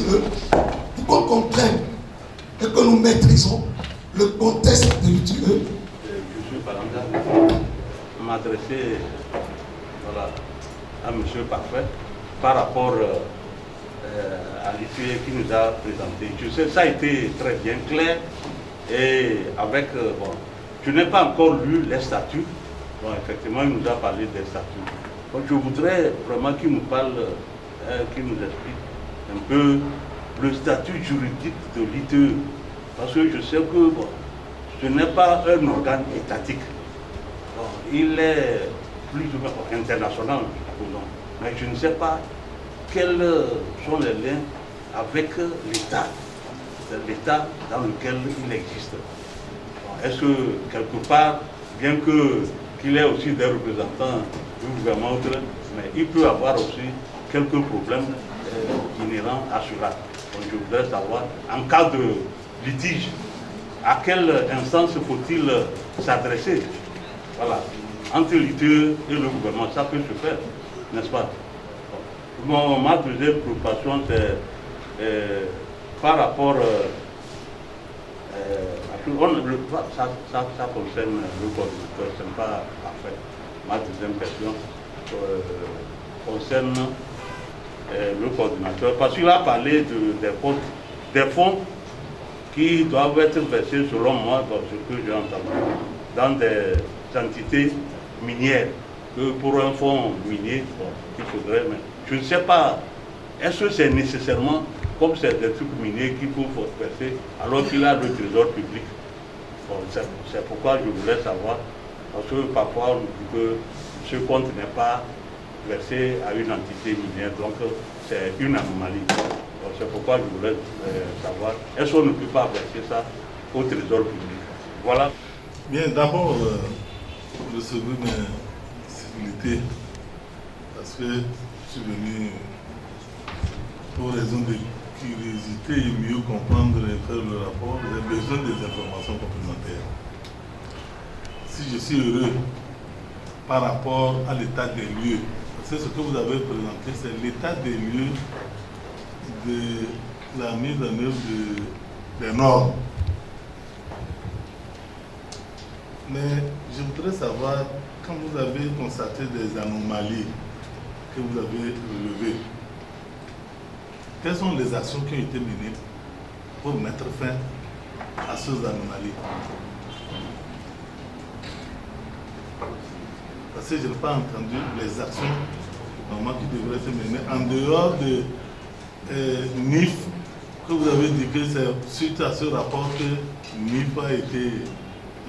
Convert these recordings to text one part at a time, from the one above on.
l'UTE pour qu'on comprenne et que nous maîtrisons le contexte de l'UTE. Je suis Palanga, m'adresser à M. Parfait par rapport à l'UTE qui nous a présenté. Je sais, ça a été très bien clair et avec, je n'ai pas encore lu les statuts. Bon, effectivement, il nous a parlé des statuts. Donc, je voudrais vraiment qu'il nous parle, qu'il nous explique un peu le statut juridique de l'ITE. Parce que je sais que ce n'est pas un organe étatique. Bon, il est plus ou moins international, supposons. Mais je ne sais pas quels sont les liens avec l'État, l'État dans lequel il existe. Bon, est-ce que quelque part, bien qu'il ait aussi des représentants du gouvernement, mais il peut avoir aussi quelques problèmes inhérents à cela. Donc je voudrais savoir, en cas de litige, à quelle instance faut-il s'adresser? Voilà. Entre l'ITE et le gouvernement, ça peut se faire, n'est-ce pas? Bon, ma deuxième préoccupation, c'est par rapport ça concerne le coordinateur, ce n'est pas parfait. Ma deuxième question concerne le coordinateur, parce qu'il a parlé des fonds qui doivent être versés, selon moi, dans ce que j'ai entendu, dans des entités minières. Que pour un fonds minier, il faudrait, mais je ne sais pas, est-ce que c'est nécessairement, comme c'est des trucs miniers qu'il faut verser, alors qu'il a le trésor public? Bon, c'est pourquoi je voulais savoir, parce que parfois on dit que ce compte n'est pas versé à une entité minière, donc c'est une anomalie. C'est pourquoi je voulais savoir, est-ce qu'on ne peut pas verser ça au trésor public? Voilà. Bien, d'abord, recevez mes civilités, parce que je suis venu pour raison de curiosité et mieux comprendre et faire le rapport. J'ai besoin des informations complémentaires. Si je suis heureux par rapport à l'état des lieux, c'est ce que vous avez présenté, c'est l'état des lieux de la mise en œuvre des normes. Mais je voudrais savoir, quand vous avez constaté des anomalies que vous avez relevées, quelles sont les actions qui ont été menées pour mettre fin à ces anomalies? Parce que je n'ai pas entendu les actions normalement qui devraient être menées en dehors de NIF, que vous avez dit que c'est suite à ce rapport que NIF a été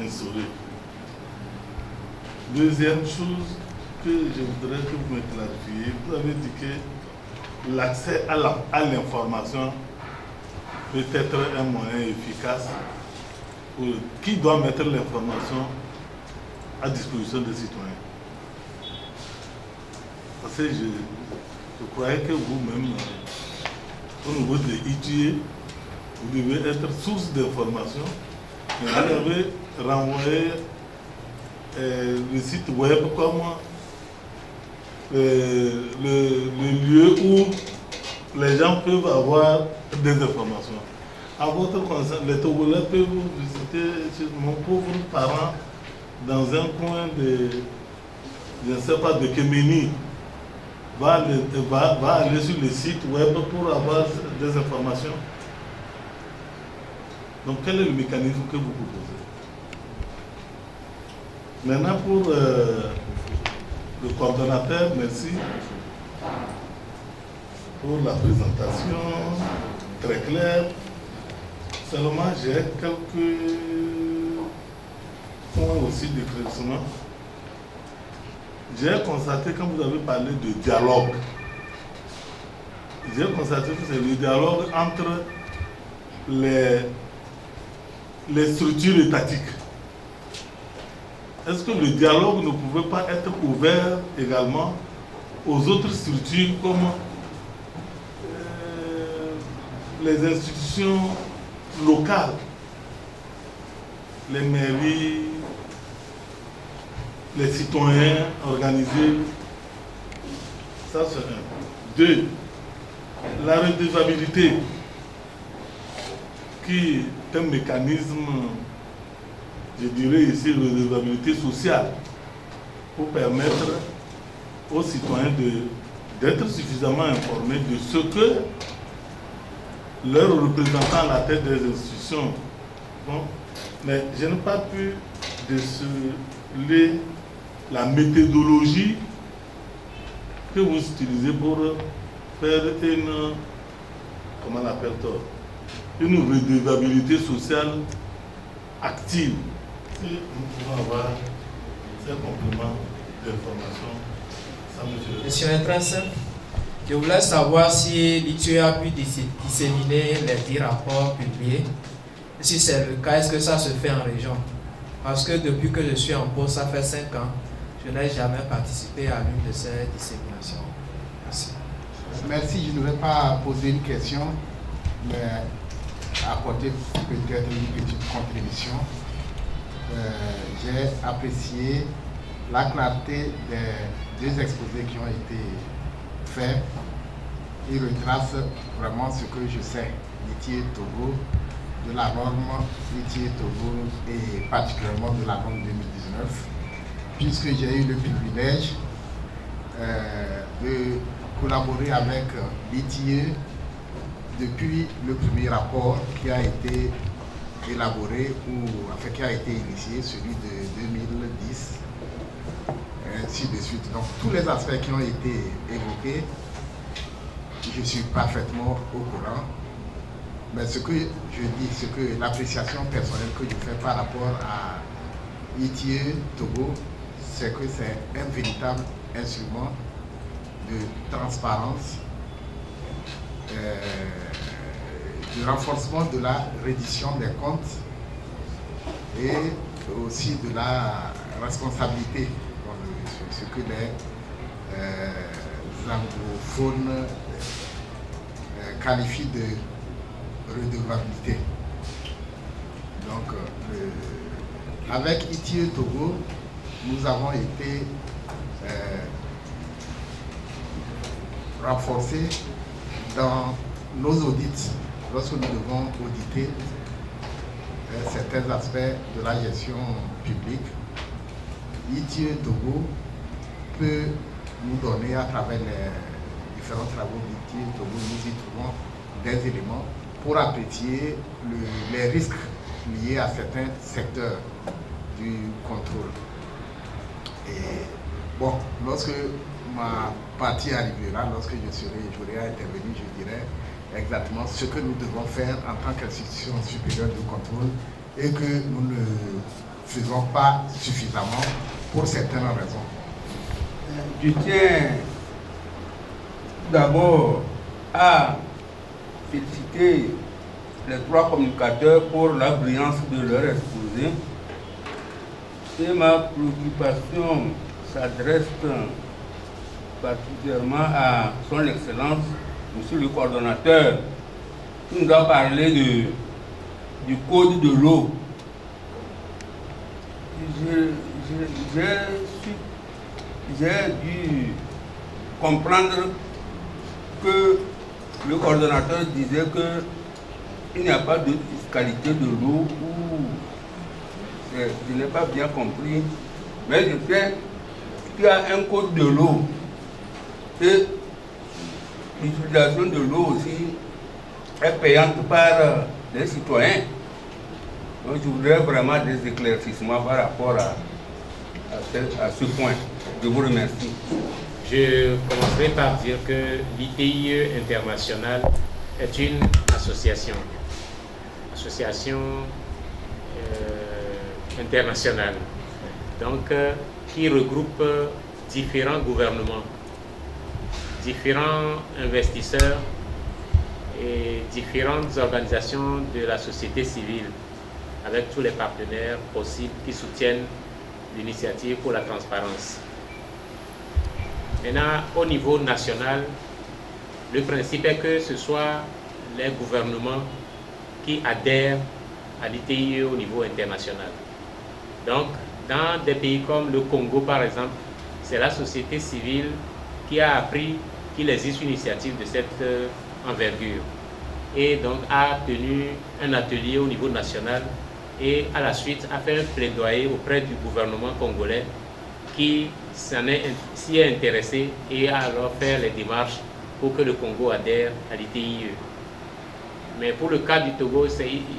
instauré. Deuxième chose que je voudrais que vous me clarifiez, vous avez dit que l'accès à l'information peut être un moyen efficace pour qui doit mettre l'information à disposition des citoyens. Parce que je croyais que vous-même, au niveau de l'ITE, vous devez être source d'information. Vous avez renvoyé le site web comme le lieu où les gens peuvent avoir des informations. À votre concerne, les Togolais peuvent vous visiter chez mon pauvre parent dans un coin de, je ne sais pas, de Kéméni. Va aller sur le site web pour avoir des informations. Donc quel est le mécanisme que vous proposez? Maintenant pour le coordonnateur, merci pour la présentation très claire. Seulement j'ai quelques points aussi d'éclaircissement. J'ai constaté, quand vous avez parlé de dialogue, j'ai constaté que c'est le dialogue entre les structures étatiques. Est-ce que le dialogue ne pouvait pas être ouvert également aux autres structures comme les institutions locales, les mairies, les citoyens organisés? Ça c'est un. Deux, La redevabilité, qui est un mécanisme, je dirais ici, redevabilité sociale, pour permettre aux citoyens d'être suffisamment informés de ce que leurs représentants à la tête des institutions font. Mais je n'ai pas pu déceler la méthodologie que vous utilisez pour faire une, comment on appelle-t-on, une redevabilité sociale active. Si nous pouvons avoir ces compléments d'information, ça me Monsieur Intrinse, je voulais savoir si l'ITIE a pu disséminer les 10 rapports publiés. Si c'est le cas, est-ce que ça se fait en région? Parce que depuis que je suis en poste, ça fait 5 ans, je n'ai jamais participé à l'une de ces disséminations. Merci. Merci, je ne vais pas poser une question, mais apporter peut-être une petite contribution. J'ai apprécié la clarté des 2 exposés qui ont été faits. Ils retracent vraiment ce que je sais d'ITIE Togo, de la norme ITIE Togo et particulièrement de la norme 2019, puisque j'ai eu le privilège de collaborer avec l'ITIE depuis le premier rapport qui a été élaboré ou enfin, qui a été initié, celui de 2010, et ainsi de suite. Donc tous les aspects qui ont été évoqués, je suis parfaitement au courant. Mais ce que je dis, ce que l'appréciation personnelle que je fais par rapport à ITIE Togo, c'est que c'est un véritable instrument de transparence, de renforcement de la reddition des comptes et aussi de la responsabilité, ce que les anglophones qualifient de redevabilité. Donc, avec ITIE Togo, nous avons été renforcés dans nos audits lorsque nous devons auditer certains aspects de la gestion publique. ITIE Togo peut nous donner, à travers les différents travaux d'ITIE Togo, nous y trouvons des éléments pour apprécier les risques liés à certains secteurs du contrôle. Et bon, lorsque ma partie arrivera, lorsque j'aurai à intervenir, je dirai exactement ce que nous devons faire en tant qu'institution supérieure de contrôle et que nous ne faisons pas suffisamment pour certaines raisons. Je tiens d'abord à féliciter les 3 communicateurs pour la brillance de leur exposé. Et ma préoccupation s'adresse particulièrement à son Excellence, Monsieur le coordonnateur, qui nous a parlé du code de l'eau. J'ai dû comprendre que le coordonnateur disait qu'il n'y a pas de fiscalité de l'eau, ou je n'ai pas bien compris, mais je sais qu'il y a un code de l'eau et l'utilisation de l'eau aussi est payante par les citoyens. Donc je voudrais vraiment des éclaircissements par rapport à ce point. Je vous remercie. Je commencerai par dire que l'ITIE internationale est une association internationale, donc qui regroupe différents gouvernements, différents investisseurs et différentes organisations de la société civile, avec tous les partenaires possibles qui soutiennent l'initiative pour la transparence. Maintenant, au niveau national, le principe est que ce soit les gouvernements qui adhèrent à l'ITIE au niveau international. Donc, dans des pays comme le Congo, par exemple, c'est la société civile qui a appris qu'il existe une initiative de cette envergure. Et donc a tenu un atelier au niveau national et à la suite a fait un plaidoyer auprès du gouvernement congolais qui s'y est intéressé et a alors fait les démarches pour que le Congo adhère à l'ITIE. Mais pour le cas du Togo,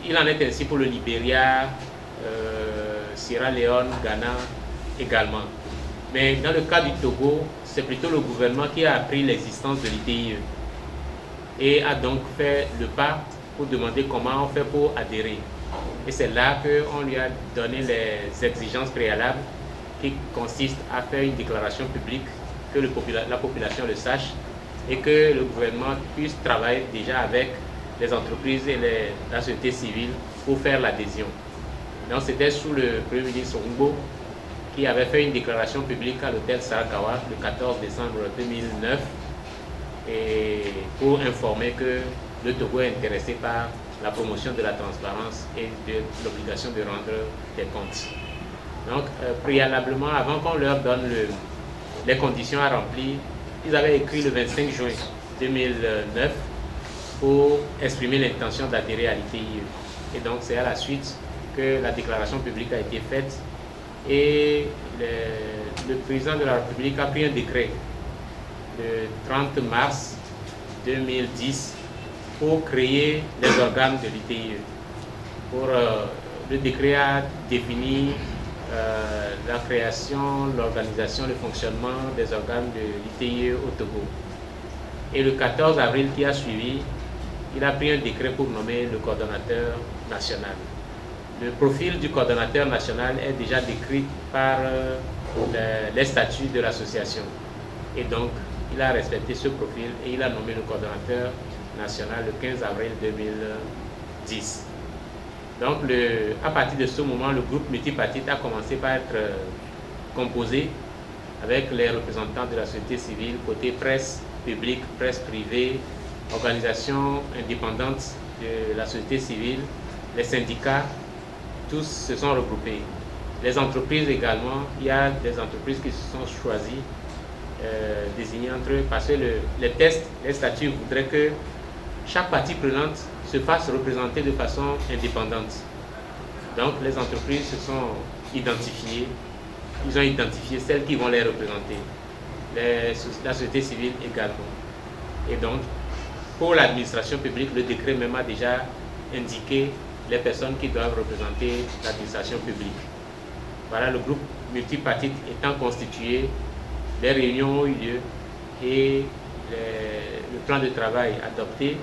il en est ainsi pour le Libéria, Sierra Leone, Ghana également. Mais dans le cas du Togo, c'est plutôt le gouvernement qui a appris l'existence de l'ITIE et a donc fait le pas pour demander comment on fait pour adhérer. Et c'est là qu'on lui a donné les exigences préalables qui consistent à faire une déclaration publique, que la population le sache et que le gouvernement puisse travailler déjà avec les entreprises et la société civile pour faire l'adhésion. Donc c'était sous le Premier ministre Rumbo qui avait fait une déclaration publique à l'hôtel Sarakawa le 14 décembre 2009 et pour informer que le Togo est intéressé par la promotion de la transparence et de l'obligation de rendre des comptes. Donc préalablement, avant qu'on leur donne les conditions à remplir, ils avaient écrit le 25 juin 2009 pour exprimer l'intention d'adhérer à l'ITIE. Et donc c'est à la suite que la déclaration publique a été faite et le président de la République a pris un décret le 30 mars 2010 pour créer les organes de l'ITIE. Le décret a défini la création, l'organisation, le fonctionnement des organes de l'ITIE au Togo. Et le 14 avril qui a suivi, il a pris un décret pour nommer le coordonnateur national. Le profil du coordonnateur national est déjà décrit par les statuts de l'association. Et donc, il a respecté ce profil et il a nommé le coordonnateur national le 15 avril 2010. Donc, à partir de ce moment, le groupe multipartite a commencé par être composé avec les représentants de la société civile, côté presse publique, presse privée, organisations indépendantes de la société civile, les syndicats, tous se sont regroupés. Les entreprises également, il y a des entreprises qui se sont choisies, désignées entre eux, parce que les tests, les statuts voudraient que chaque partie prenante se fasse représenter de façon indépendante. Donc les entreprises se sont identifiées, ils ont identifié celles qui vont les représenter, la société civile également. Et donc, pour l'administration publique, le décret même a déjà indiqué les personnes qui doivent représenter l'administration publique. Voilà, le groupe multipartite étant constitué, les réunions ont eu lieu et le plan de travail adopté.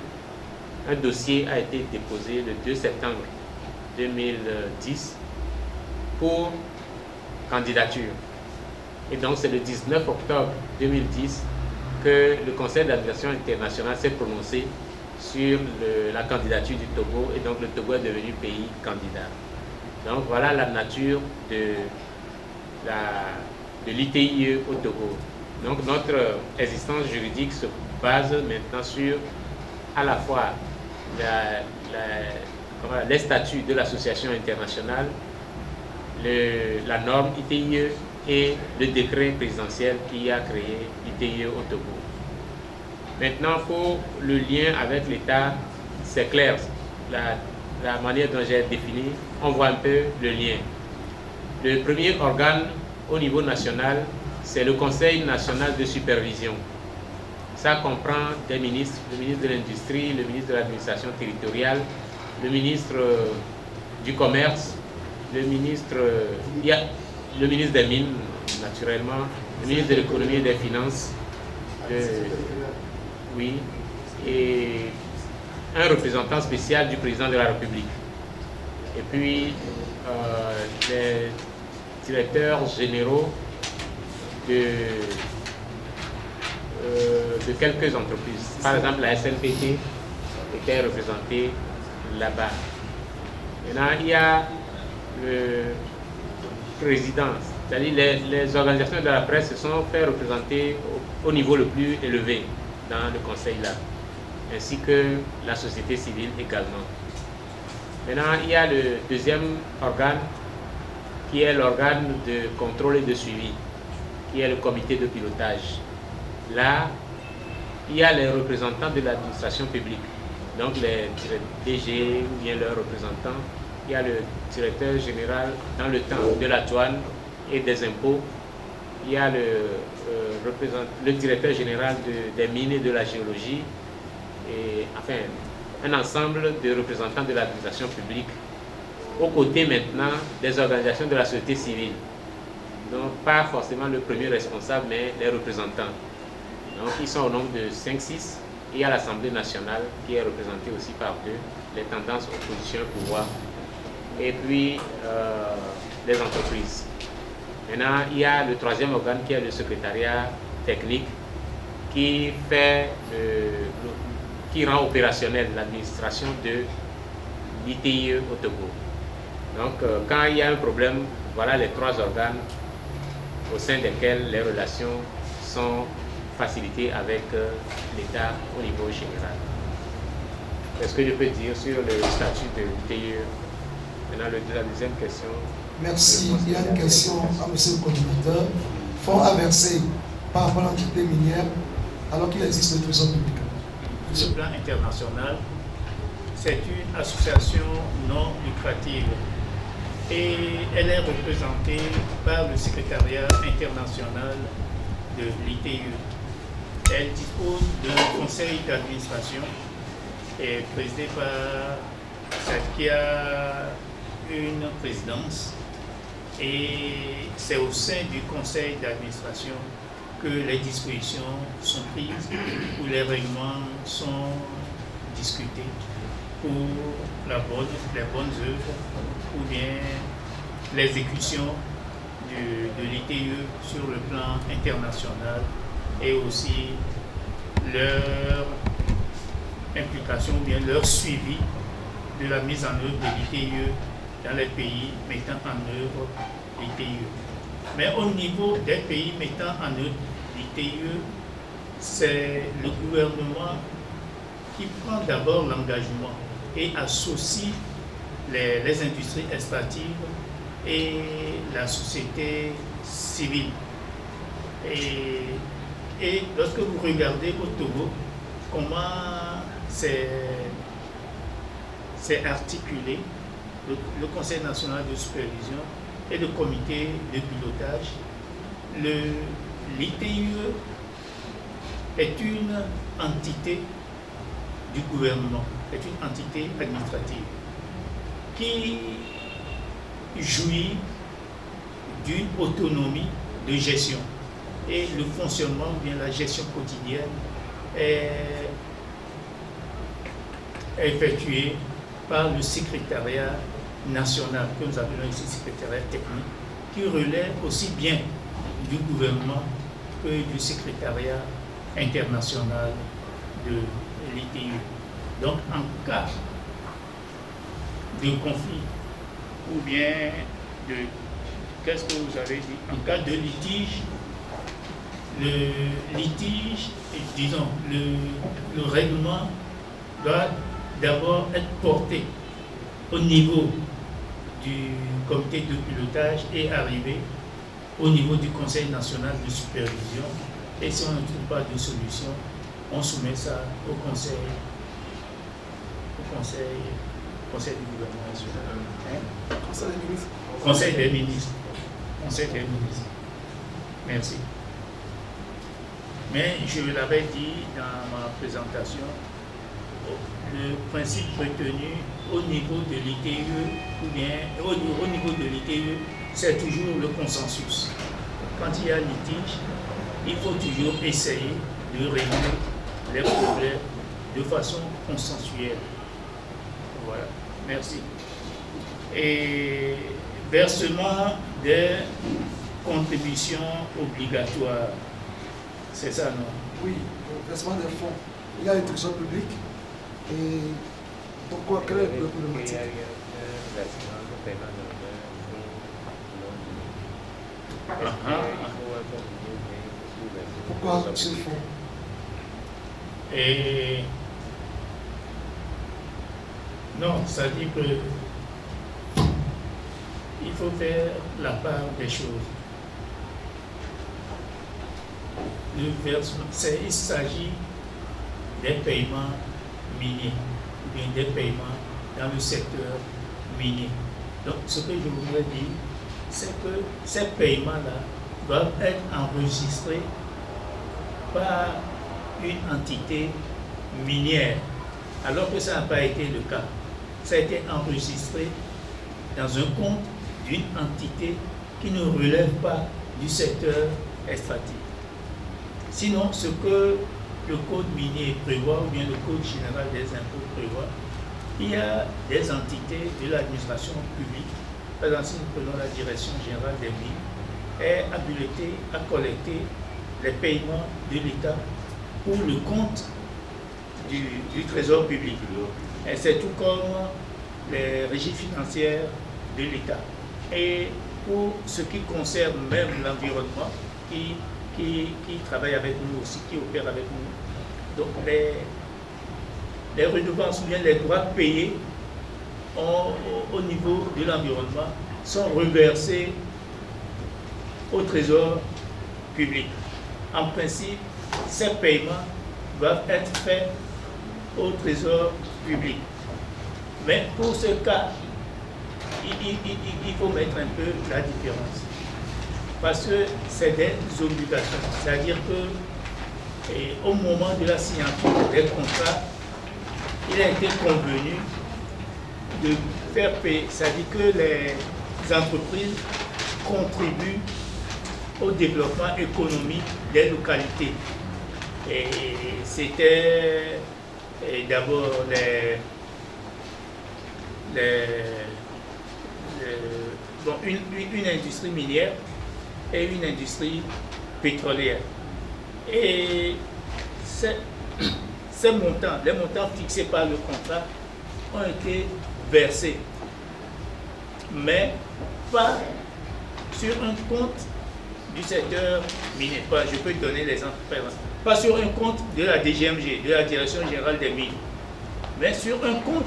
Un dossier a été déposé le 2 septembre 2010 pour candidature. Et donc c'est le 19 octobre 2010 que le Conseil d'administration international s'est prononcé sur la candidature du Togo et donc le Togo est devenu pays candidat. Donc voilà la nature de l'ITIE au Togo. Donc notre existence juridique se base maintenant sur à la fois les statuts de l'association internationale, la norme ITIE et le décret présidentiel qui a créé l'ITIE au Togo. Maintenant, pour le lien avec l'État, c'est clair. La manière dont j'ai défini, on voit un peu le lien. Le premier organe au niveau national, c'est le Conseil national de supervision. Ça comprend des ministres, le ministre de l'Industrie, le ministre de l'Administration territoriale, le ministre du Commerce, le ministre des Mines, naturellement, le ministre de l'Économie et des Finances, et un représentant spécial du président de la République. Et puis, les directeurs généraux de quelques entreprises. Par exemple, la SNPT était représentée là-bas. Maintenant, il y a le président, c'est-à-dire les organisations de la presse se sont fait représenter au niveau le plus élevé dans le conseil là, ainsi que la société civile également. Maintenant, il y a le deuxième organe qui est l'organe de contrôle et de suivi, qui est le comité de pilotage. Là, il y a les représentants de l'administration publique, donc les DG ou bien leurs représentants. Il y a le directeur général dans le temps de la douane et des impôts. Il y a le directeur général des mines et de la géologie. Et enfin, un ensemble de représentants de l'administration publique, aux côtés maintenant des organisations de la société civile. Donc, pas forcément le premier responsable, mais les représentants. Donc, ils sont au nombre de 5-6. Il y a l'Assemblée nationale qui est représentée aussi par deux, les tendances opposition pouvoir, et puis les entreprises. Maintenant, il y a le troisième organe qui est le secrétariat technique qui rend opérationnelle l'administration de l'ITIE au Togo. Donc, quand il y a un problème, voilà les trois organes au sein desquels les relations sont facilitées avec l'État au niveau général. Est-ce que je peux dire sur le statut de l'ITIE? Maintenant, la deuxième question. Merci. Il y a une question à M. le coordinateur. Fonds à verser par rapport à l'entité minière alors qu'il existe le trésor public. Sur le plan international, c'est une association non lucrative et elle est représentée par le secrétariat international de l'ITIE. Elle dispose d'un conseil d'administration et présidé par qui a une présidence, et c'est au sein du conseil d'administration que les dispositions sont prises, où les règlements sont discutés pour les bonnes œuvres ou bien l'exécution de l'ITIE sur le plan international, et aussi leur implication ou bien leur suivi de la mise en œuvre de l'ITIE dans les pays mettant en œuvre l'ITIE. Mais au niveau des pays mettant en œuvre l'ITIE, c'est le gouvernement qui prend d'abord l'engagement et associe les industries extractives et la société civile. Et lorsque vous regardez au Togo, comment c'est articulé, le Conseil national de supervision et le comité de pilotage, l'ITIE est une entité du gouvernement, est une entité administrative qui jouit d'une autonomie de gestion, et le fonctionnement ou bien la gestion quotidienne est effectuée par le secrétariat national, que nous appelons ici secrétariat technique, qui relève aussi bien du gouvernement que du secrétariat international de l'ITIE. Donc, en cas de conflit ou bien de, qu'est-ce que vous avez dit, en cas de litige, le litige, disons, le règlement doit d'abord être porté au niveau du comité de pilotage et arriver au niveau du Conseil national de supervision. Et si on ne trouve pas de solution, on soumet ça au Conseil du gouvernement national. Hein? Conseil des ministres. Conseil des ministres. Merci. Mais je l'avais dit dans ma présentation, le principe retenu au niveau de l'ITIE, ou bien au niveau de l'ITIE, c'est toujours le consensus. Quand il y a litige, il faut toujours essayer de régler les problèmes de façon consensuelle. Voilà, merci. Et versement des contributions obligatoires, c'est ça, non? Oui, versement des fonds. Il y a le trésor public. Et pourquoi créer le problématique? Pourquoi ce fonds? Et non, ça dit que il faut faire la part des choses. Le versement, il s'agit des paiements miniers, ou bien des paiements dans le secteur minier. Donc ce que je voudrais dire, c'est que ces paiements-là doivent être enregistrés par une entité minière, alors que ça n'a pas été le cas. Ça a été enregistré dans un compte d'une entité qui ne relève pas du secteur extractif. Sinon, ce que le code minier prévoit, ou bien le code général des impôts prévoit, il y a des entités de l'administration publique, par exemple si nous prenons la direction générale des mines, est habilitée à collecter les paiements de l'État pour le compte du trésor public. Et c'est tout comme les régies financières de l'État. Et pour ce qui concerne même l'environnement, qui travaille avec nous aussi, qui opère avec nous, donc les redevances ou bien les droits payés au niveau de l'environnement sont reversés au trésor public. En principe, ces paiements doivent être faits au trésor public. Mais pour ce cas, il faut mettre un peu la différence. Parce que c'est des obligations. C'est-à-dire qu'au moment de la signature des contrats, il a été convenu de faire payer. C'est-à-dire que les entreprises contribuent au développement économique des localités. Et c'était d'abord une industrie minière et une industrie pétrolière. Et ces montants, les montants fixés par le contrat ont été versés, mais pas sur un compte du secteur minier. Je peux te donner l'exemple, pas sur un compte de la DGMG, de la Direction Générale des Mines, mais sur un compte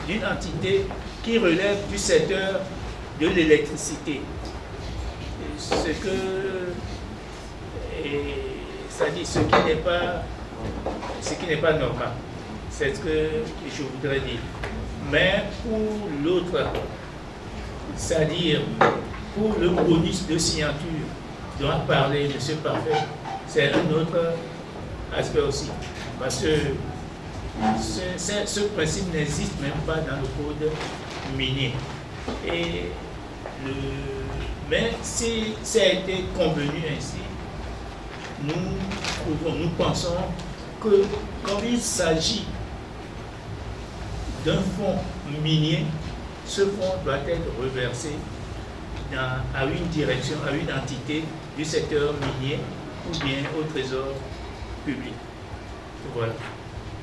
d'une entité qui relève du secteur de l'électricité. Ce qui n'est pas normal. C'est ce que je voudrais dire. Mais pour l'autre, c'est-à-dire pour le bonus de signature dont a parlé M. Parfait, c'est un autre aspect aussi. Parce que ce principe n'existe même pas dans le code minier. Mais si ça a été convenu ainsi, nous pensons que quand il s'agit d'un fonds minier, ce fonds doit être reversé à une direction, à une entité du secteur minier ou bien au trésor public. Voilà.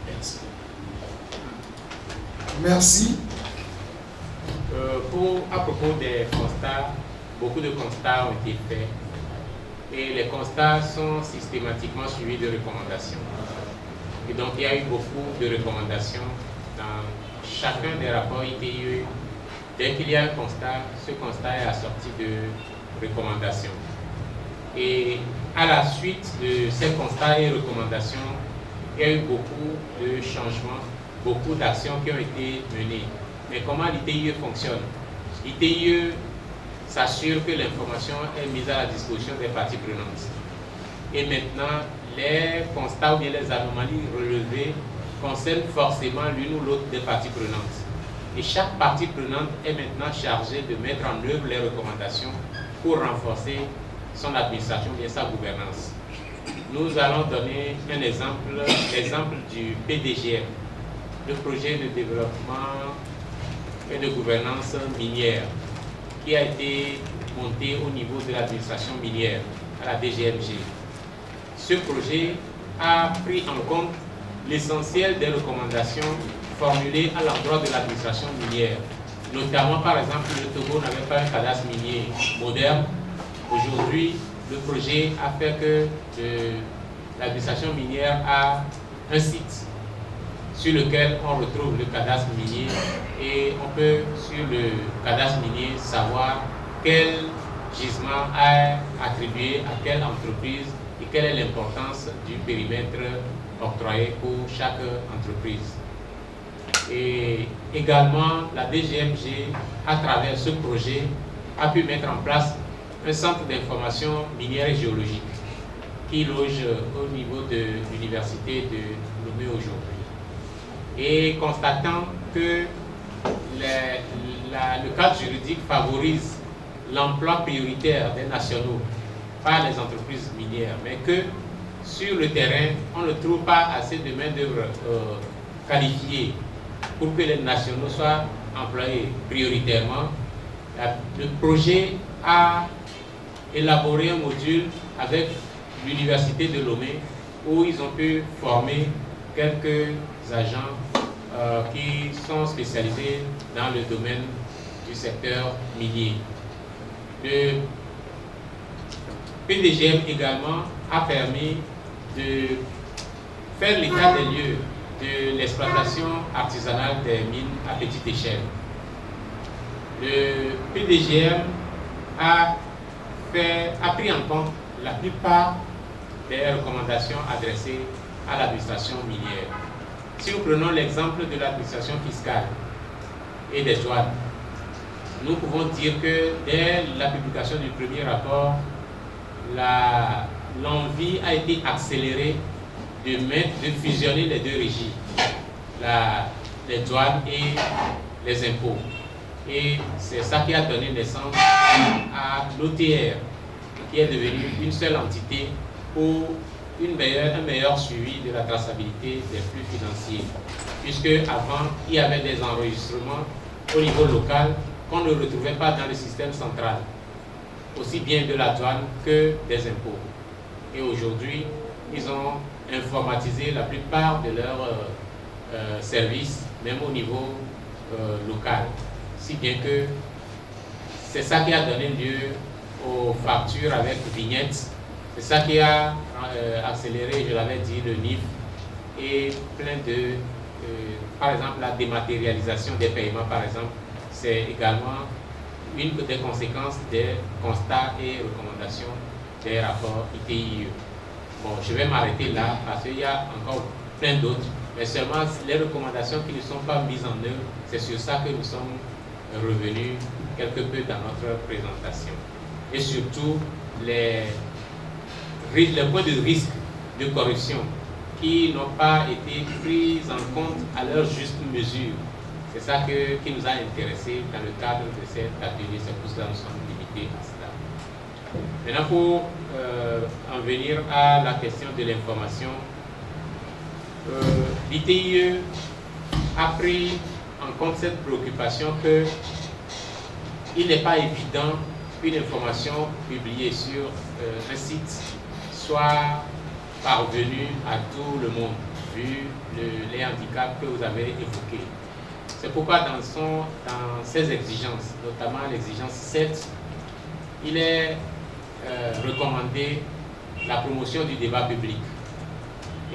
Merci. Merci. À propos des constats, beaucoup de constats ont été faits et les constats sont systématiquement suivis de recommandations. Et donc il y a eu beaucoup de recommandations dans chacun des rapports ITIE. Dès qu'il y a un constat, ce constat est assorti de recommandations. Et à la suite de ces constats et recommandations, il y a eu beaucoup de changements, beaucoup d'actions qui ont été menées. Mais comment l'ITIE fonctionne? L'ITIE s'assure que l'information est mise à la disposition des parties prenantes. Et maintenant, les constats ou bien les anomalies relevées concernent forcément l'une ou l'autre des parties prenantes. Et chaque partie prenante est maintenant chargée de mettre en œuvre les recommandations pour renforcer son administration et sa gouvernance. Nous allons donner un exemple, l'exemple du PDGM, le projet de développement et de gouvernance minière, qui a été monté au niveau de l'administration minière, à la DGMG. Ce projet a pris en compte l'essentiel des recommandations formulées à l'endroit de l'administration minière. Notamment, par exemple, le Togo n'avait pas un cadastre minier moderne. Aujourd'hui, le projet a fait que l'administration minière a un site sur lequel on retrouve le cadastre minier et on peut, sur le cadastre minier, savoir quel gisement est attribué à quelle entreprise et quelle est l'importance du périmètre octroyés pour chaque entreprise. Et également, la DGMG, à travers ce projet, a pu mettre en place un centre d'information minière et géologique qui loge au niveau de l'université de Lomé aujourd'hui. Et constatant que le cadre juridique favorise l'emploi prioritaire des nationaux par les entreprises minières, mais que sur le terrain, on ne trouve pas assez de main-d'œuvre qualifiée pour que les nationaux soient employés prioritairement, le projet a élaboré un module avec l'université de Lomé où ils ont pu former quelques agents qui sont spécialisés dans le domaine du secteur minier. Le PDGM également a permis de faire l'état des lieux de l'exploitation artisanale des mines à petite échelle. Le PDGM a pris en compte la plupart des recommandations adressées à l'administration minière. Si nous prenons l'exemple de l'administration fiscale et des douanes, nous pouvons dire que dès la publication du premier rapport, l'envie a été accélérée de fusionner les deux régies, les douanes et les impôts. Et c'est ça qui a donné naissance à l'OTR, qui est devenue une seule entité pour un meilleur suivi de la traçabilité des flux financiers. Puisque avant, il y avait des enregistrements au niveau local qu'on ne retrouvait pas dans le système central, aussi bien de la douane que des impôts. Et aujourd'hui, ils ont informatisé la plupart de leurs services, même au niveau local. Si bien que c'est ça qui a donné lieu aux factures avec vignettes, c'est ça qui a accéléré, je l'avais dit, le NIF et plein de... par exemple, la dématérialisation des paiements, par exemple, c'est également une des conséquences des constats et recommandations des rapports ITIE. Bon, je vais m'arrêter là parce qu'il y a encore plein d'autres, mais seulement les recommandations qui ne sont pas mises en œuvre, c'est sur ça que nous sommes revenus quelque peu dans notre présentation. Et surtout, les points de risque de corruption qui n'ont pas été pris en compte à leur juste mesure. C'est ça qui nous a intéressés dans le cadre de cet atelier. C'est pour cela que nous sommes limités à cela. Maintenant, pour en venir à la question de l'information, l'ITIE a pris en compte cette préoccupation qu'il n'est pas évident qu'une information publiée sur un site soit parvenue à tout le monde, vu les handicaps que vous avez évoqués. C'est pourquoi dans ces exigences, notamment l'exigence 7, il est recommandé la promotion du débat public.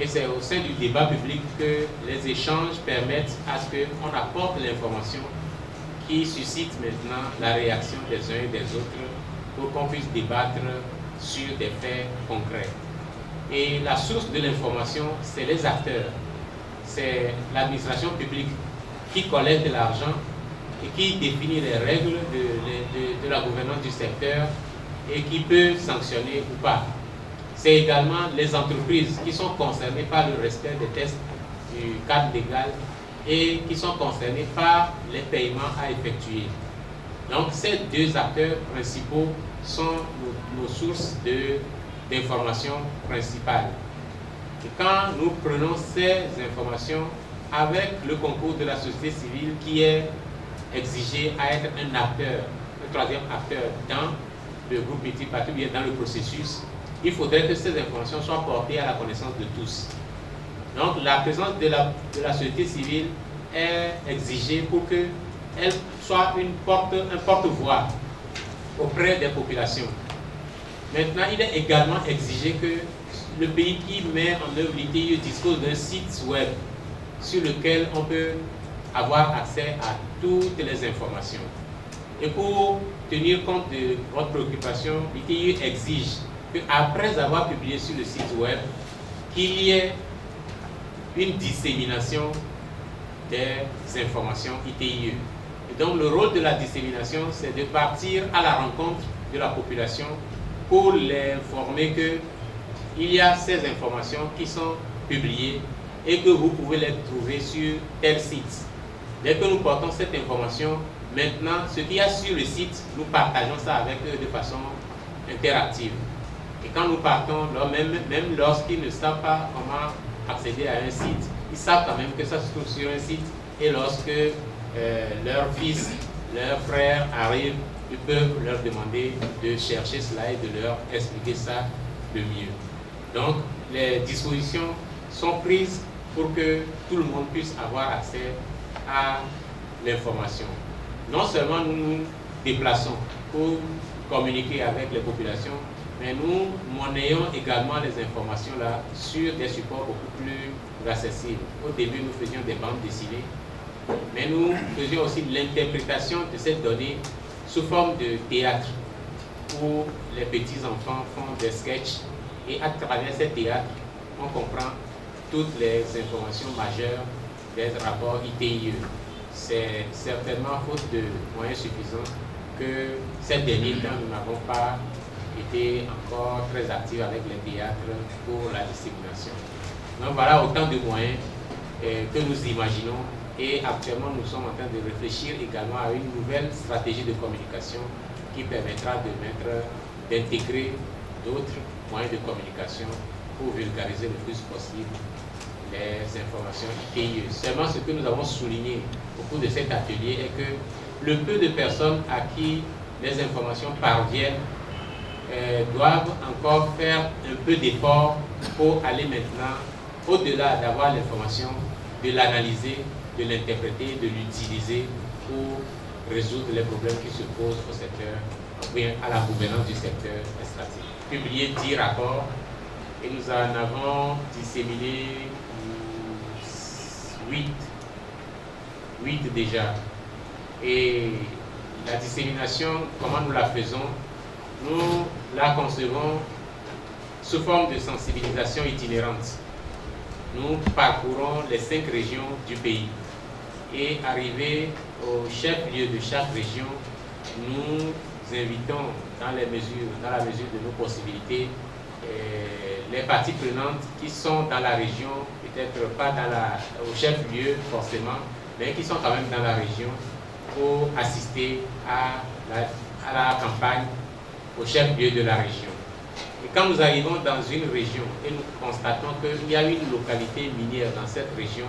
Et c'est au sein du débat public que les échanges permettent à ce qu'on apporte l'information qui suscite maintenant la réaction des uns et des autres pour qu'on puisse débattre sur des faits concrets. Et la source de l'information, c'est les acteurs. C'est l'administration publique qui collecte l'argent et qui définit les règles de la gouvernance du secteur et qui peut sanctionner ou pas. C'est également les entreprises qui sont concernées par le respect des tests du cadre légal et qui sont concernées par les paiements à effectuer. Donc ces deux acteurs principaux sont nos sources d'informations principales. Et quand nous prenons ces informations avec le concours de la société civile qui est exigé à être un acteur, un troisième acteur dans le groupe multipartite, bien dans le processus, il faudrait que ces informations soient portées à la connaissance de tous. Donc la présence de la société civile est exigée pour qu'elle soit un porte-voix auprès des populations. Maintenant, il est également exigé que le pays qui met en œuvre l'ITIE dispose d'un site web sur lequel on peut avoir accès à toutes les informations. Et pour tenir compte de votre préoccupation, l'ITIE exige qu'après avoir publié sur le site web, qu'il y ait une dissémination des informations ITIE. Et donc le rôle de la dissémination, c'est de partir à la rencontre de la population pour l'informer qu'il y a ces informations qui sont publiées et que vous pouvez les trouver sur tel site. Dès que nous portons cette information, maintenant, ce qu'il y a sur le site, nous partageons ça avec eux de façon interactive. Et quand nous partons, même lorsqu'ils ne savent pas comment accéder à un site, ils savent quand même que ça se trouve sur un site. Et lorsque leur fils, leur frère arrivent, ils peuvent leur demander de chercher cela et de leur expliquer ça le mieux. Donc, les dispositions sont prises pour que tout le monde puisse avoir accès à l'information. Non seulement nous nous déplaçons pour communiquer avec les populations, mais nous monnayons également les informations là sur des supports beaucoup plus accessibles. Au début, nous faisions des bandes dessinées, mais nous faisions aussi l'interprétation de ces données sous forme de théâtre, où les petits-enfants font des sketchs et à travers ces théâtres, on comprend toutes les informations majeures des rapports ITIE. C'est certainement faute de moyens suffisants que ces derniers temps, nous n'avons pas été encore très actifs avec les théâtres pour la dissémination. Donc voilà autant de moyens que nous imaginons et actuellement nous sommes en train de réfléchir également à une nouvelle stratégie de communication qui permettra d'intégrer d'autres moyens de communication pour vulgariser le plus possible les informations ITIE. Seulement ce que nous avons souligné au cours de cet atelier est que le peu de personnes à qui les informations parviennent doivent encore faire un peu d'effort pour aller maintenant au-delà d'avoir l'information, de l'analyser, de l'interpréter, de l'utiliser pour résoudre les problèmes qui se posent au secteur, à la gouvernance du secteur extractif. Publié 10 rapports et nous en avons disséminé 8 déjà. Et la dissémination, comment nous la faisons? Nous la concevons sous forme de sensibilisation itinérante. Nous parcourons les 5 régions du pays et arrivés au chef-lieu de chaque région, nous invitons dans la mesure de nos possibilités les parties prenantes qui sont dans la région, peut-être pas au chef-lieu forcément, mais qui sont quand même dans la région pour assister à la campagne au chef-lieu de la région. Et quand nous arrivons dans une région et nous constatons qu'il y a une localité minière dans cette région,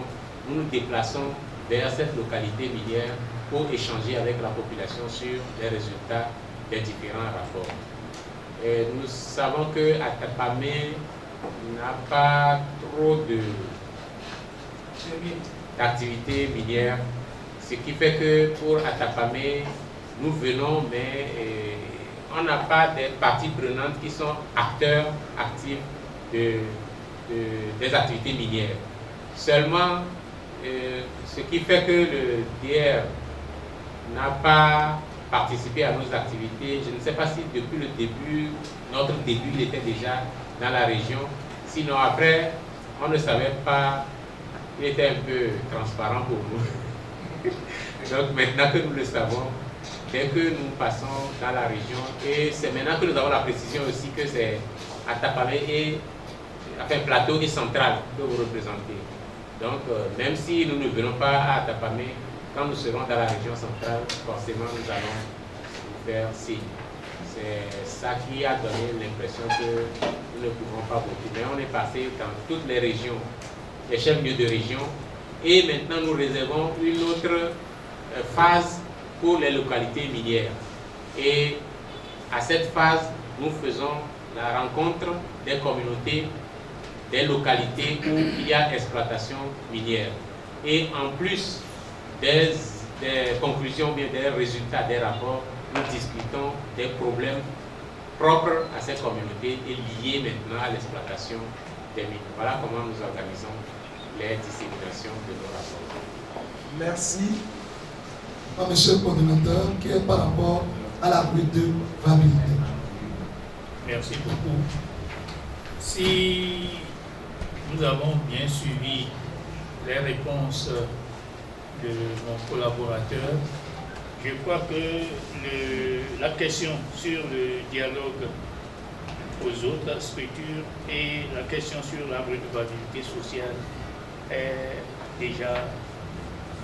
nous nous déplaçons vers cette localité minière pour échanger avec la population sur les résultats des différents rapports. Et nous savons que Atapamé n'a pas trop d'activités minières, ce qui fait que pour Atapamé, nous venons, mais on n'a pas des parties prenantes qui sont acteurs actifs des activités minières. Seulement, ce qui fait que le DR n'a pas participé à nos activités, je ne sais pas si depuis le début, notre début, il était déjà dans la région. Sinon, après, on ne savait pas, il était un peu transparent pour nous. Donc maintenant que nous le savons, dès que nous passons dans la région, et c'est maintenant que nous avons la précision aussi que c'est Atapamé et enfin Plateau et Central que vous représentez. Donc même si nous ne venons pas à Atapamé, quand nous serons dans la région centrale, forcément nous allons vous faire signe. C'est ça qui a donné l'impression que nous ne pouvons pas voter. Mais on est passé dans toutes les régions, les chefs-lieux de région, et maintenant nous réservons une autre phase pour les localités minières. Et à cette phase, nous faisons la rencontre des communautés, des localités où il y a exploitation minière. Et en plus des conclusions, bien des résultats des rapports, nous discutons des problèmes propres à ces communautés et liés maintenant à l'exploitation des mines. Voilà comment nous organisons les disséminations de nos rapports. Merci à monsieur le coordinateur qui est par rapport à la brute de viabilité. Merci beaucoup. Si nous avons bien suivi les réponses de mon collaborateur. Je crois que la question sur le dialogue aux autres structures et la question sur la redevabilité sociale est déjà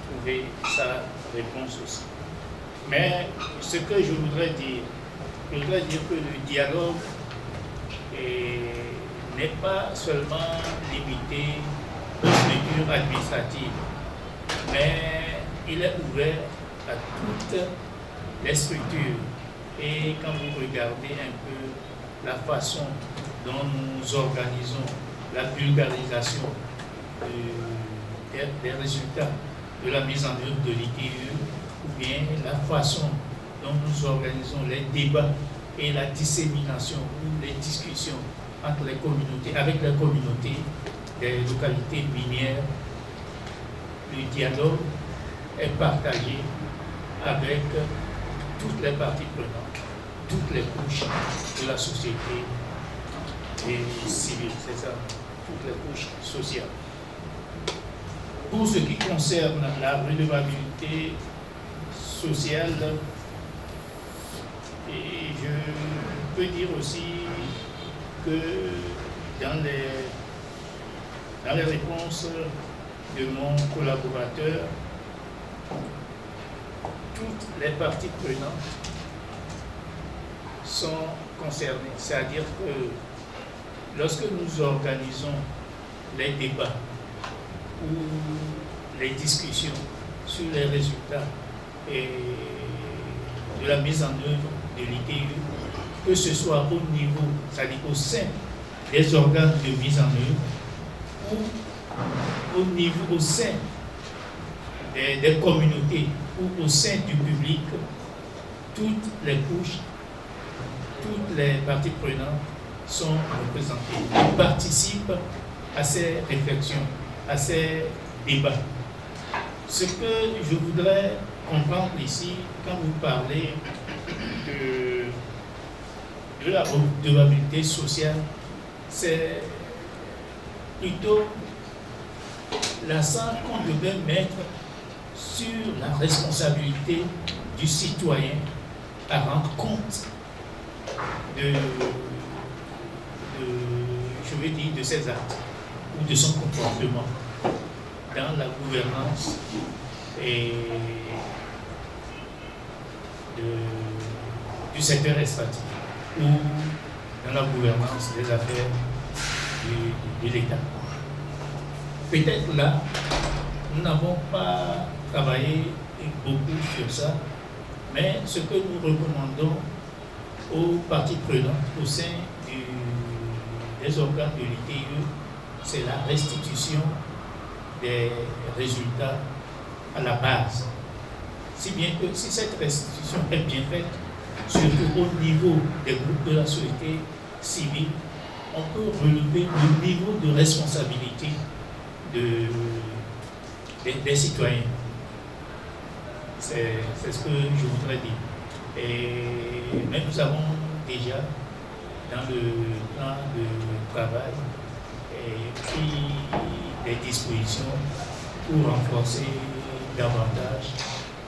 trouvé sa réponse aussi. Mais ce que je voudrais dire que le dialogue n'est pas seulement limité aux structures administratives, mais il est ouvert à toutes les structures. Et quand vous regardez un peu la façon dont nous organisons la vulgarisation des résultats de la mise en œuvre de l'ITE, ou bien la façon dont nous organisons les débats et la dissémination ou les discussions entre les communautés, avec les communautés des localités minières, le dialogue est partagé avec toutes les parties prenantes, toutes les couches de la société et civile, c'est ça, toutes les couches sociales. Pour ce qui concerne la redevabilité sociale, et je peux dire aussi que dans les réponses de mon collaborateur, toutes les parties prenantes sont concernées. C'est-à-dire que lorsque nous organisons les débats ou les discussions sur les résultats et de la mise en œuvre de l'ITE, que ce soit au niveau, c'est-à-dire au sein des organes de mise en œuvre ou au sein des communautés ou au sein du public, toutes les couches, toutes les parties prenantes sont représentées et participent à ces réflexions, à ces débats. Ce que je voudrais comprendre ici, quand vous parlez de la redevabilité sociale, c'est plutôt l'accent qu'on devait mettre sur la responsabilité du citoyen à rendre compte de ses actes ou de son comportement dans la gouvernance et du secteur extractif ou dans la gouvernance des affaires de l'État. Peut-être là, nous n'avons pas travaillé beaucoup sur ça, mais ce que nous recommandons aux parties prenantes au sein des organes de l'ITE, c'est la restitution des résultats à la base. Si bien que si cette restitution est bien faite, surtout au niveau des groupes de la société civile, on peut relever le niveau de responsabilité des citoyens. C'est ce que je voudrais dire. Mais nous avons déjà, dans le plan de travail, pris des dispositions pour renforcer davantage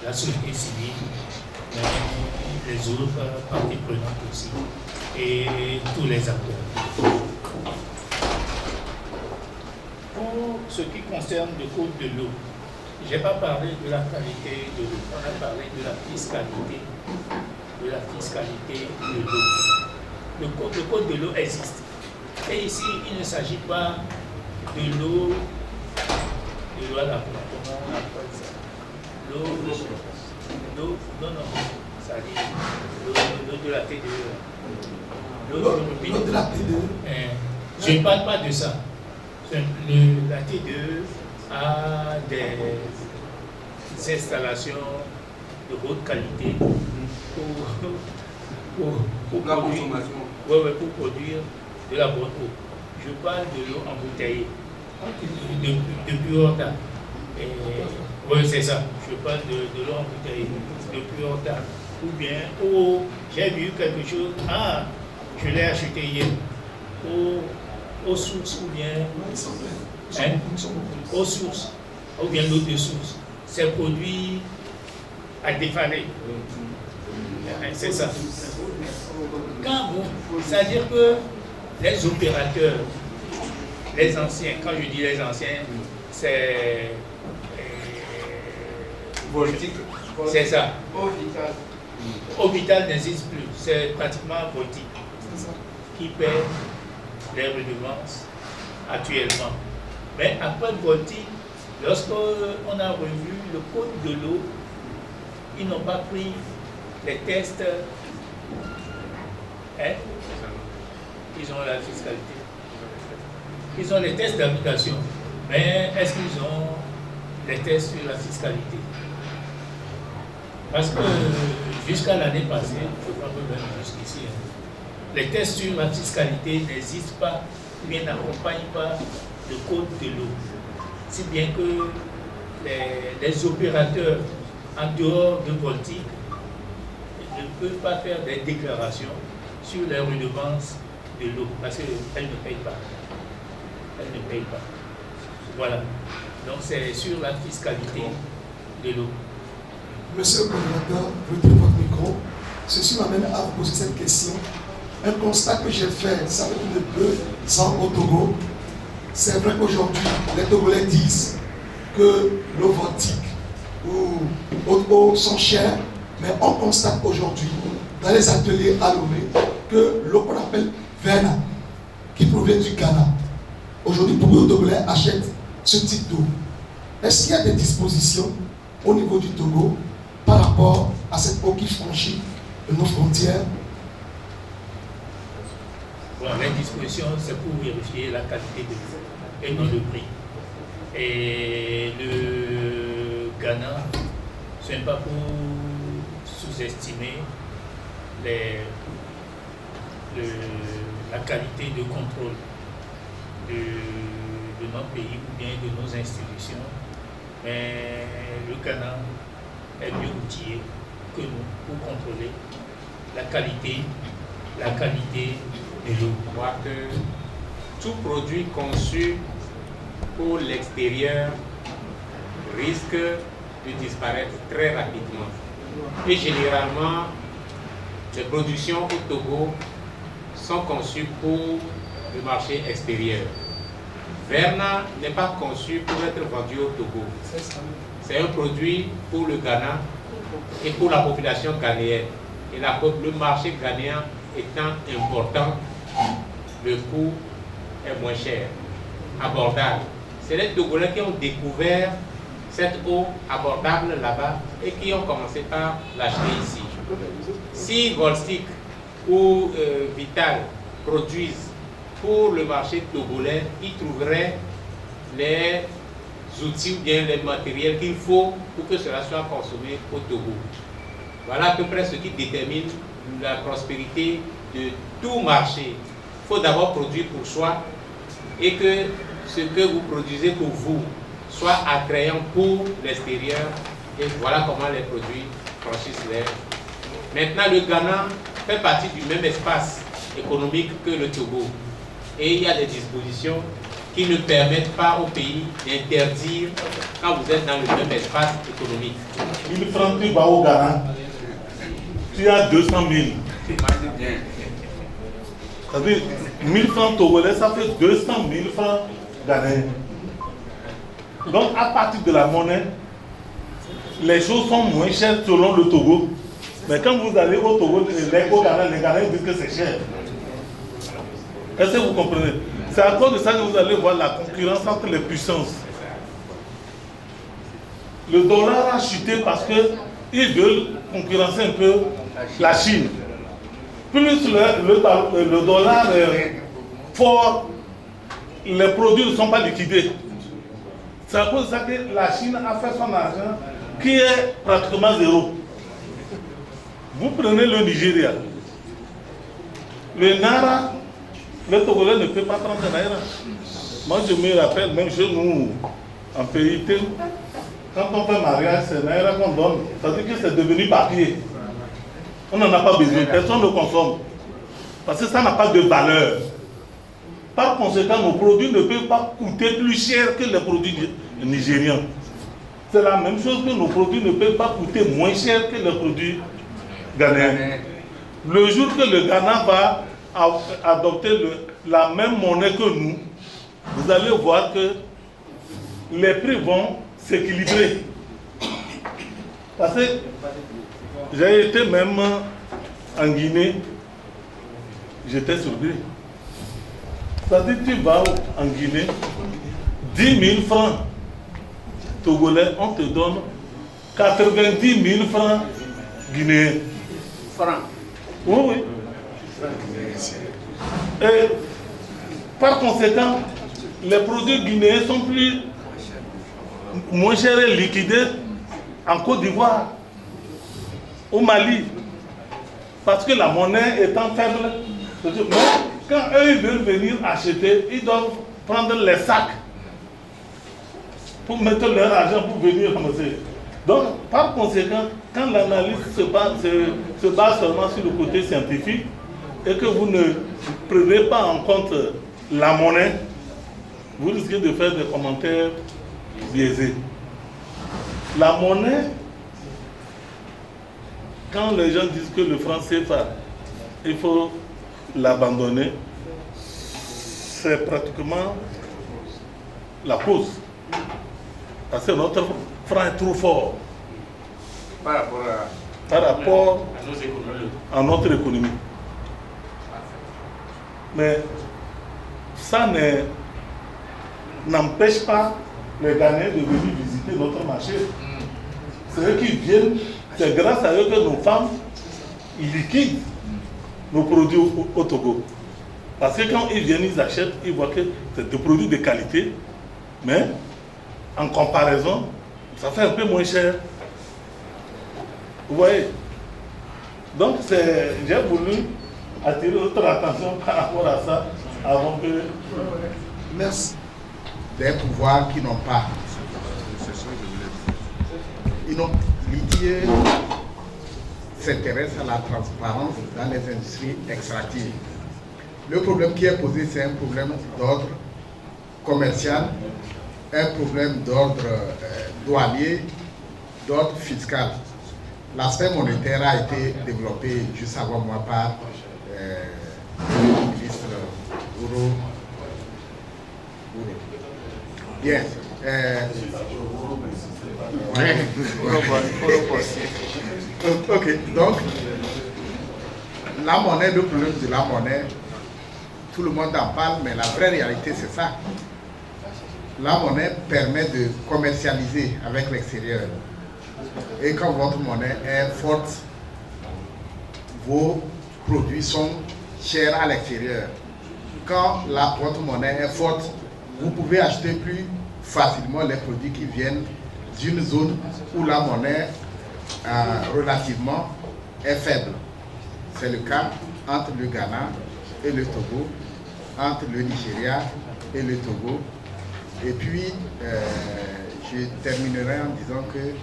la société civile, mais les autres parties prenantes aussi, et tous les acteurs. Pour ce qui concerne le code de l'eau, je n'ai pas parlé de la qualité de l'eau, on a parlé de la fiscalité de l'eau. Le code de l'eau existe. Et ici, il ne s'agit pas de l'eau à la plante, comment on appelle ça? L'eau, non, ça dit l'eau de la TDE. L'eau de la TDE. Je ne parle pas de ça. La TDE a des installations de haute qualité pour la consommation. Oui, pour produire de la bonne eau. Je parle de l'eau embouteillée, depuis longtemps. Oui, c'est ça. Je parle de l'eau embouteillée depuis longtemps. Ou bien, j'ai vu quelque chose, je l'ai acheté hier, aux sources ou bien aux sources. ou bien l'eau de source, c'est produit à défaler. C'est ça. C'est-à-dire que les opérateurs, les anciens, quand je dis les anciens, c'est c'est ça. Orbital n'existe plus, c'est pratiquement Voltic qui paie les redevances actuellement. Mais après Voltic, lorsqu'on a revu le code de l'eau, ils n'ont pas pris les tests. Hein? Ils ont la fiscalité. Ils ont les tests d'application. Mais est-ce qu'ils ont les tests sur la fiscalité? Parce que jusqu'à l'année passée, je crois que même jusqu'ici, les tests sur la fiscalité n'existent pas, ou bien n'accompagnent pas le code de l'eau. Si bien que les opérateurs en dehors de Voltic ne peuvent pas faire des déclarations sur les redevances de l'eau, parce qu'elles ne payent pas. Elles ne payent pas. Voilà. Donc c'est sur la fiscalité de l'eau. Monsieur le coordinateur, retirez votre micro. Ceci m'amène à vous poser cette question. Un constat que j'ai fait, ça fait plus de 2 ans au Togo. C'est vrai qu'aujourd'hui, les Togolais disent que l'eau Voltic ou autres eaux sont chères, mais on constate aujourd'hui, dans les ateliers à Lomé, que l'eau qu'on appelle Verna, qui provient du Ghana, aujourd'hui, beaucoup de Togolais achètent ce type d'eau. Est-ce qu'il y a des dispositions au niveau du Togo par rapport à cette eau qui franchit nos frontières? Bon, les dispositions, c'est pour vérifier la qualité de l'eau et non le prix. Et le Ghana, ce n'est pas pour sous-estimer la qualité de contrôle de notre pays ou bien de nos institutions, mais le Ghana est mieux outillé que nous pour contrôler la qualité de l'eau. Je crois que tout produit conçu pour l'extérieur risque de disparaître très rapidement. Et généralement, les productions au Togo sont conçues pour le marché extérieur. Verna n'est pas conçu pour être vendu au Togo. C'est un produit pour le Ghana et pour la population ghanéenne. Et le marché ghanéen étant important, le coût est moins cher, abordable. C'est les Togolais qui ont découvert cette eau abordable là-bas et qui ont commencé par l'acheter ici. Si Voltic ou Vital produisent pour le marché togolais, ils trouveraient les outils ou bien les matériels qu'il faut pour que cela soit consommé au Togo. Voilà à peu près ce qui détermine la prospérité de tout marché. Il faut d'abord produire pour soi et que ce que vous produisez pour vous soit attrayant pour l'extérieur. Et voilà comment les produits franchissent l'air. Maintenant, le Ghana fait partie du même espace économique que le Togo. Et il y a des dispositions qui ne permettent pas au pays d'interdire quand vous êtes dans le même espace économique. 1000 francs tu vas au Ghana, tu as 200 000. C'est-à-dire 1000 francs togolais, ça fait 200 000 francs ghanéens. Donc à partir de la monnaie, les choses sont moins chères selon le Togo. Mais quand vous allez au Togo, les Ghanéens disent que c'est cher. Est-ce que vous comprenez? C'est à cause de ça que vous allez voir la concurrence entre les puissances. Le dollar a chuté parce qu'ils veulent concurrencer un peu la Chine. Plus le dollar est fort, les produits ne sont pas liquidés. C'est à cause de ça que la Chine a fait son argent qui est pratiquement zéro. Vous prenez le Nigeria. Le Naira, le Togolais ne peut pas prendre Naira. Moi je me rappelle, même chez nous, en PIT, quand on fait mariage, c'est Naira qu'on donne. C'est-à-dire que c'est devenu papier. On n'en a pas besoin, personne ne consomme. Parce que ça n'a pas de valeur. Par conséquent, nos produits ne peuvent pas coûter plus cher que les produits nigériens. c'est la même chose que nos produits ne peuvent pas coûter moins cher que les produits ghanéens. Le jour que le Ghana va adopter la même monnaie que nous, vous allez voir que les prix vont s'équilibrer. Parce que j'ai été même en Guinée, j'étais surpris. C'est-à-dire que tu vas en Guinée, 10 000 francs togolais, on te donne 90 000 francs guinéens. Francs. Oui, oui. Et par conséquent, les produits guinéens sont moins chers et liquidés en Côte d'Ivoire, au Mali, parce que la monnaie étant faible. Mais quand eux ils veulent venir acheter, ils doivent prendre les sacs pour mettre leur argent pour venir ramasser. Donc, par conséquent, quand l'analyse se base seulement sur le côté scientifique et que vous ne prenez pas en compte la monnaie, vous risquez de faire des commentaires biaisés. La monnaie, quand les gens disent que le franc CFA, il faut l'abandonner, c'est pratiquement la cause. Parce que notre franc est trop fort par rapport à notre économie. Mais ça n'empêche pas les Ghanéens de venir visiter notre marché. C'est eux qui viennent, c'est grâce à eux que nos femmes liquident nos produits au Togo. Parce que quand ils viennent, ils achètent, ils voient que c'est des produits de qualité, mais en comparaison, ça fait un peu moins cher. Vous voyez? Donc j'ai voulu attirer votre attention par rapport à ça avant que... Merci. Des pouvoirs qui n'ont pas. L'ITIE s'intéresse à la transparence dans les industries extractives. Le problème qui est posé, c'est un problème d'ordre commercial, un problème d'ordre douanier, d'ordre fiscal. L'aspect monétaire a été développé juste avant moi par le ministre Ouro. Bien. Ok, donc la monnaie, le problème de la monnaie, tout le monde en parle, mais la vraie réalité c'est ça. La monnaie permet de commercialiser avec l'extérieur. Et quand votre monnaie est forte, vos produits sont chers à l'extérieur. Quand votre monnaie est forte, vous pouvez acheter plus facilement les produits qui viennent d'une zone où la monnaie relativement est faible. C'est le cas entre le Ghana et le Togo, entre le Nigeria et le Togo. Et puis, je terminerai en disant que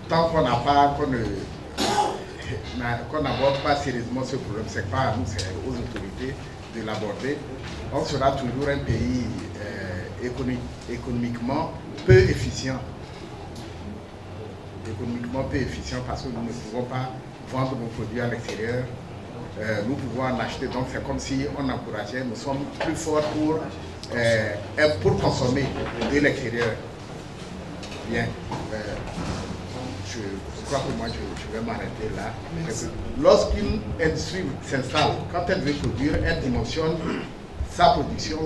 tant qu'on n'aborde pas sérieusement ce problème, c'est pas à nous, c'est aux autorités de l'aborder, on sera toujours un pays économiquement peu efficient. Économiquement peu efficient parce que nous ne pouvons pas vendre nos produits à l'extérieur. Nous pouvons en acheter, donc c'est comme si on encourageait, nous sommes plus forts pour consommer de l'extérieur. Bien, je crois que moi je vais m'arrêter là. Lorsqu'une industrie s'installe, quand elle veut produire, elle dimensionne sa production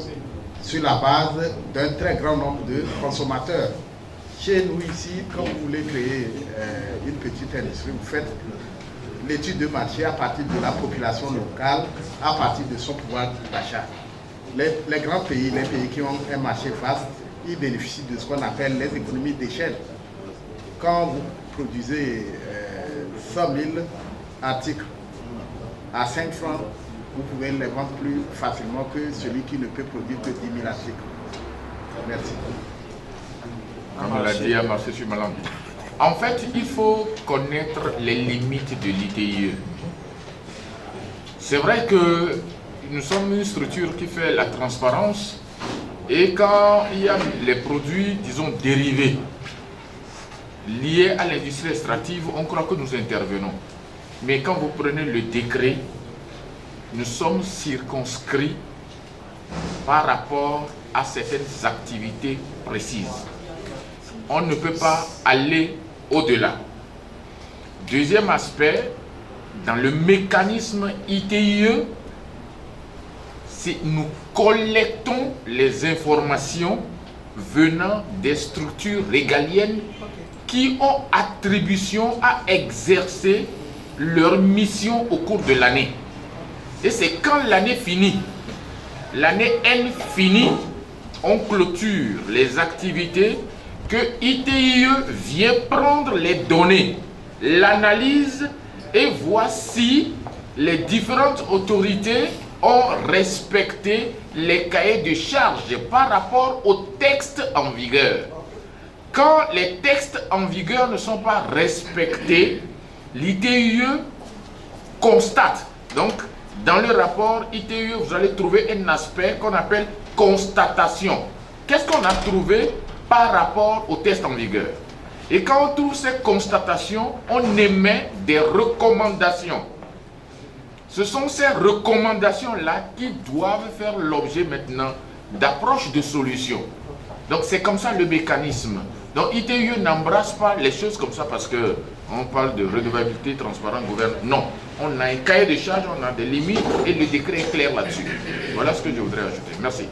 sur la base d'un très grand nombre de consommateurs. Chez nous ici, quand vous voulez créer une petite industrie, vous faites l'étude de marché à partir de la population locale, à partir de son pouvoir d'achat. Les grands pays, les pays qui ont un marché vaste, ils bénéficient de ce qu'on appelle les économies d'échelle. Quand vous produisez 100 000 articles à 5 francs, vous pouvez les vendre plus facilement que celui qui ne peut produire que 10 000 articles. Merci. Comme l'a dit M. Malang. En fait, il faut connaître les limites de l'ITIE. C'est vrai que nous sommes une structure qui fait la transparence et quand il y a les produits, disons, dérivés, liés à l'industrie extractive, on croit que nous intervenons. Mais quand vous prenez le décret, nous sommes circonscrits par rapport à certaines activités précises. On ne peut pas aller au-delà. Deuxième aspect, dans le mécanisme ITIE, nous collectons les informations venant des structures régaliennes qui ont attribution à exercer leur mission au cours de l'année. Et c'est quand l'année finit, l'année N finit, on clôture les activités que ITIE vient prendre les données, l'analyse et voici les différentes autorités ont respecté les cahiers de charges par rapport aux textes en vigueur. Quand les textes en vigueur ne sont pas respectés, l'ITIE constate. Donc, dans le rapport ITIE, vous allez trouver un aspect qu'on appelle constatation. Qu'est-ce qu'on a trouvé par rapport aux textes en vigueur? Et quand on trouve ces constatations, on émet des recommandations. Ce sont ces recommandations-là qui doivent faire l'objet maintenant d'approches de solutions. Donc c'est comme ça le mécanisme. Donc ITIE n'embrasse pas les choses comme ça parce qu'on parle de redevabilité, transparence, gouvernement. Non, on a un cahier de charges, on a des limites et le décret est clair là-dessus. Voilà ce que je voudrais ajouter. Merci.